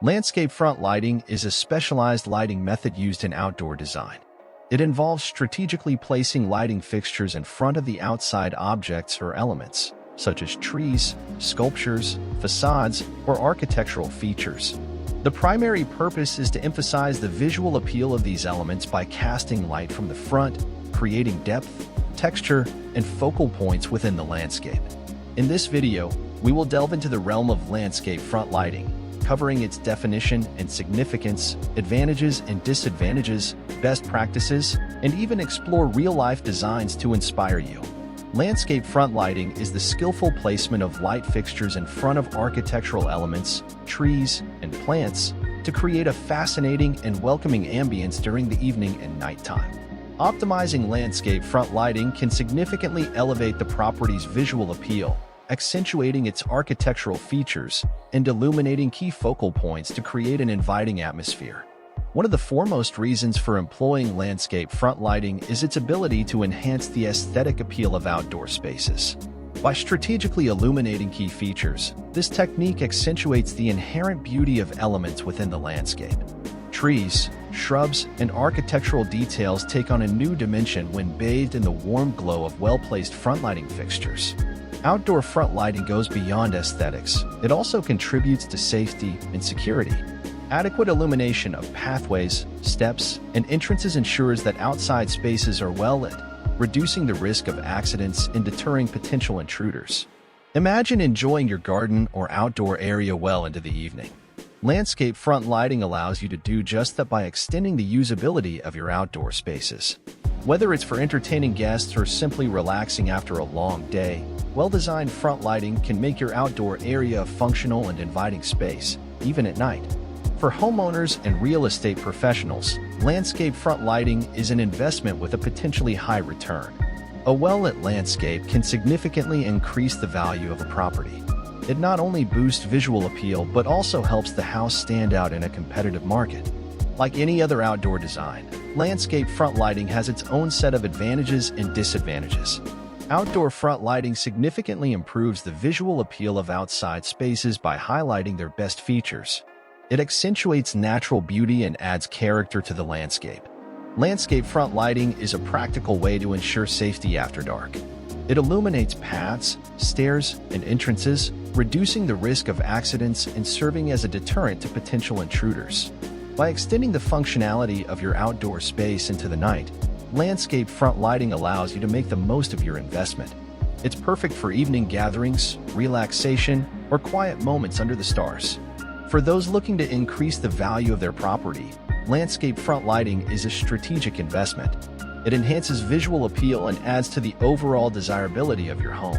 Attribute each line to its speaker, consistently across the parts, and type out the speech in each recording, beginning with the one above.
Speaker 1: Landscape front lighting is a specialized lighting method used in outdoor design. It involves strategically placing lighting fixtures in front of the outside objects or elements, such as trees, sculptures, facades, or architectural features. The primary purpose is to emphasize the visual appeal of these elements by casting light from the front, creating depth, texture, and focal points within the landscape. In this video, we will delve into the realm of landscape front lighting, covering its definition and significance, advantages and disadvantages, best practices, and even explore real-life designs to inspire you. Landscape front lighting is the skillful placement of light fixtures in front of architectural elements, trees, and plants to create a fascinating and welcoming ambience during the evening and nighttime. Optimizing landscape front lighting can significantly elevate the property's visual appeal, accentuating its architectural features and illuminating key focal points to create an inviting atmosphere. One of the foremost reasons for employing landscape front lighting is its ability to enhance the aesthetic appeal of outdoor spaces. By strategically illuminating key features, this technique accentuates the inherent beauty of elements within the landscape. Trees, shrubs, and architectural details take on a new dimension when bathed in the warm glow of well-placed front lighting fixtures. Outdoor front lighting goes beyond aesthetics. It also contributes to safety and security. Adequate illumination of pathways, steps, and entrances ensures that outside spaces are well lit, reducing the risk of accidents and deterring potential intruders. Imagine enjoying your garden or outdoor area well into the evening. Landscape front lighting allows you to do just that by extending the usability of your outdoor spaces. Whether it's for entertaining guests or simply relaxing after a long day, well-designed front lighting can make your outdoor area a functional and inviting space, even at night. For homeowners and real estate professionals, landscape front lighting is an investment with a potentially high return. A well-lit landscape can significantly increase the value of a property. It not only boosts visual appeal but also helps the house stand out in a competitive market. Like any other outdoor design, landscape front lighting has its own set of advantages and disadvantages. Outdoor front lighting significantly improves the visual appeal of outside spaces by highlighting their best features. It accentuates natural beauty and adds character to the landscape. Landscape front lighting is a practical way to ensure safety after dark. It illuminates paths, stairs, and entrances, reducing the risk of accidents and serving as a deterrent to potential intruders. By extending the functionality of your outdoor space into the night, landscape front lighting allows you to make the most of your investment. It's perfect for evening gatherings, relaxation, or quiet moments under the stars. For those looking to increase the value of their property, landscape front lighting is a strategic investment. It enhances visual appeal and adds to the overall desirability of your home.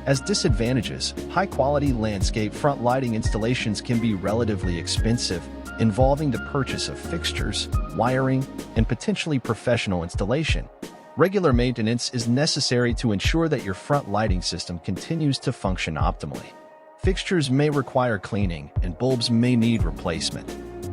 Speaker 1: As disadvantages, high-quality landscape front lighting installations can be relatively expensive, involving the purchase of fixtures, wiring, and potentially professional installation. Regular maintenance is necessary to ensure that your front lighting system continues to function optimally. Fixtures may require cleaning, and bulbs may need replacement.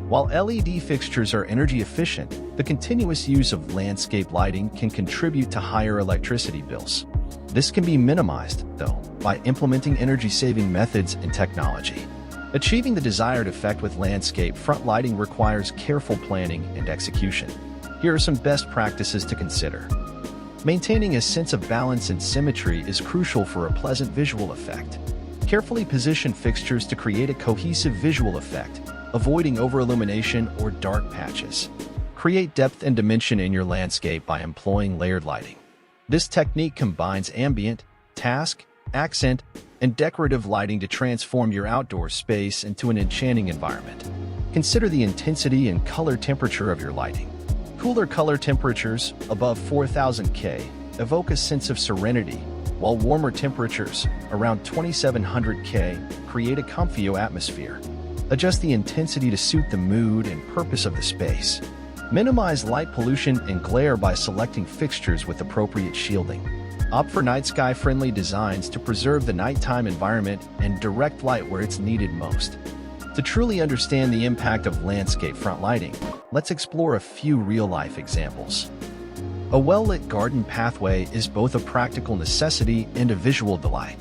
Speaker 1: While LED fixtures are energy efficient, the continuous use of landscape lighting can contribute to higher electricity bills. This can be minimized, though, by implementing energy-saving methods and technology. Achieving the desired effect with landscape front lighting requires careful planning and execution. Here are some best practices to consider. Maintaining a sense of balance and symmetry is crucial for a pleasant visual effect. Carefully position fixtures to create a cohesive visual effect, avoiding over-illumination or dark patches. Create depth and dimension in your landscape by employing layered lighting. This technique combines ambient, task, accent, and decorative lighting to transform your outdoor space into an enchanting environment. Consider the intensity and color temperature of your lighting. Cooler color temperatures, above 4000 K, evoke a sense of serenity, while warmer temperatures, around 2700 K, create a comfy atmosphere. Adjust the intensity to suit the mood and purpose of the space. Minimize light pollution and glare by selecting fixtures with appropriate shielding. Opt for night sky-friendly designs to preserve the nighttime environment and direct light where it's needed most. To truly understand the impact of landscape front lighting, let's explore a few real-life examples. A well-lit garden pathway is both a practical necessity and a visual delight.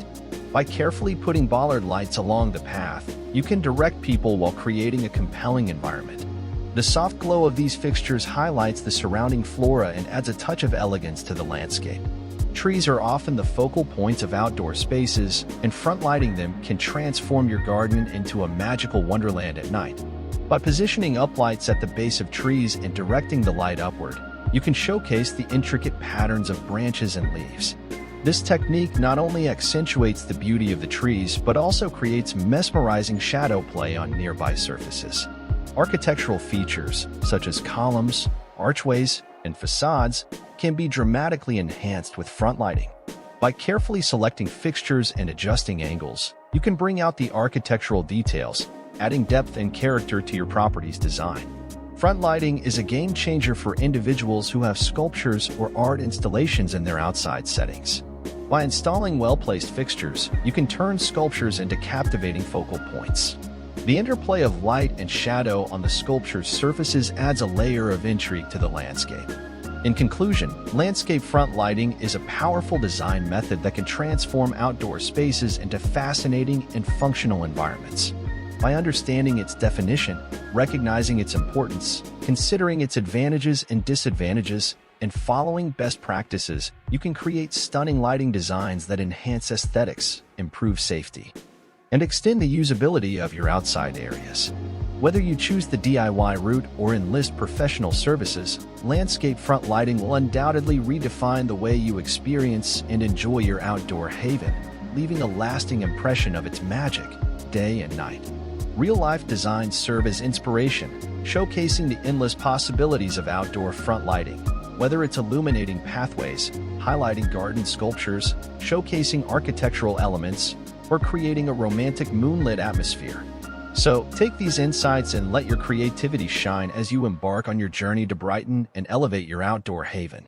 Speaker 1: By carefully putting bollard lights along the path, You can direct people while creating a compelling environment. The soft glow of these fixtures highlights the surrounding flora and adds a touch of elegance to the landscape. Trees are often the focal points of outdoor spaces, and front lighting them can transform your garden into a magical wonderland at night. By positioning uplights at the base of trees and directing the light upward, you can showcase the intricate patterns of branches and leaves. This technique not only accentuates the beauty of the trees, but also creates mesmerizing shadow play on nearby surfaces. Architectural features, such as columns, archways, and facades, can be dramatically enhanced with front lighting. By carefully selecting fixtures and adjusting angles, you can bring out the architectural details, adding depth and character to your property's design. Front lighting is a game changer for individuals who have sculptures or art installations in their outside settings. By installing well-placed fixtures, you can turn sculptures into captivating focal points. The interplay of light and shadow on the sculpture's surfaces adds a layer of intrigue to the landscape. In conclusion, landscape front lighting is a powerful design method that can transform outdoor spaces into fascinating and functional environments. By understanding its definition, recognizing its importance, considering its advantages and disadvantages, and following best practices, you can create stunning lighting designs that enhance aesthetics, improve safety, and extend the usability of your outside areas. Whether you choose the DIY route or enlist professional services, landscape front lighting will undoubtedly redefine the way you experience and enjoy your outdoor haven, leaving a lasting impression of its magic, day and night. Real-life designs serve as inspiration, showcasing the endless possibilities of outdoor front lighting. Whether it's illuminating pathways, highlighting garden sculptures, showcasing architectural elements, or creating a romantic moonlit atmosphere. So, take these insights and let your creativity shine as you embark on your journey to brighten and elevate your outdoor haven.